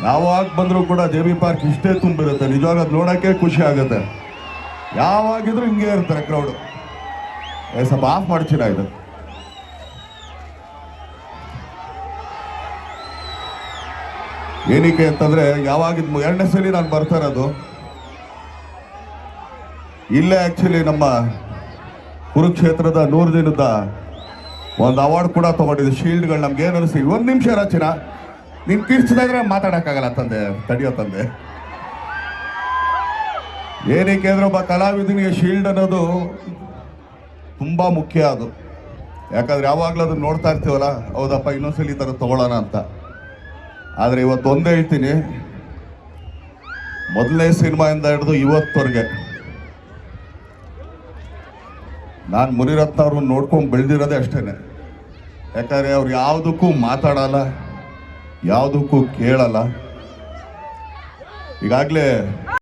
ಯಾವಾಗ ಬಂದರೂ ಕೂಡ ಜೆ ಬಿ ಪಾರ್ಕ್ ಇಷ್ಟೇ ತುಂಬಿರುತ್ತೆ. ನಿಜವಾಗ ಅದು ನೋಡೋಕ್ಕೆ ಖುಷಿ ಆಗುತ್ತೆ. ಯಾವಾಗಿದ್ರು ಹಿಂಗೆ ಇರ್ತಾರೆ ಕ್ರೌಡು. ಸ್ವಲ್ಪ ಆಫ್ ಮಾಡ್ತೀರಾ ಇದು? ಏನಕ್ಕೆ ಅಂತಂದರೆ ಯಾವಾಗಿದ್ದು ಎರಡನೇ ಸಲ ನಾನು ಬರ್ತಾ ಇರೋದು ಇಲ್ಲೇ. ಆ್ಯಕ್ಚುಲಿ ನಮ್ಮ ಕುರುಕ್ಷೇತ್ರದ 100 ದಿನದ ಒಂದು ಅವಾರ್ಡ್ ಕೂಡ ತೊಗೊಂಡಿದ್ದು. ಶೀಲ್ಡ್ಗಳು ನಮ್ಗೆ ಏನು ಅನಿಸ್ತು, 1 ನಿಮಿಷ ರಚನಾ ನೀನು ಕಿರ್ಚಿದಾದ್ರೆ ಮಾತಾಡೋಕ್ಕಾಗಲ್ಲ ತಂದೆ, ತಡೆಯೋ ತಂದೆ. ಏನಕ್ಕೆ ಅಂದರೆ ಒಬ್ಬ ಕಲಾವಿದನಿಗೆ ಶೀಲ್ಡ್ ಅನ್ನೋದು ತುಂಬ ಮುಖ್ಯ. ಅದು ಯಾಕಂದರೆ ಯಾವಾಗಲೂ ಅದನ್ನು ನೋಡ್ತಾ ಇರ್ತೀವಲ್ಲ, ಹೌದಪ್ಪ ಇನ್ನೊಂದ್ಸಲಿ ಈ ಥರ ತೊಗೊಳ್ಳೋಣ ಅಂತ. ಆದರೆ ಇವತ್ತು ಒಂದೇ ಹೇಳ್ತೀನಿ, ಮೊದಲನೇ ಸಿನಿಮಾಯಿಂದ ಹಿಡಿದು ಇವತ್ತವರೆಗೆ ನಾನು ಮುನಿರತ್ನ ಅವ್ರನ್ನ ನೋಡ್ಕೊಂಡು ಬೆಳೆದಿರೋದೇ ಅಷ್ಟೇ. ಯಾಕಂದರೆ ಅವ್ರು ಯಾವುದಕ್ಕೂ ಮಾತಾಡಲ್ಲ, ಯಾವುದಕ್ಕೂ ಕೇಳಲ್ಲ. ಈಗಾಗಲೇ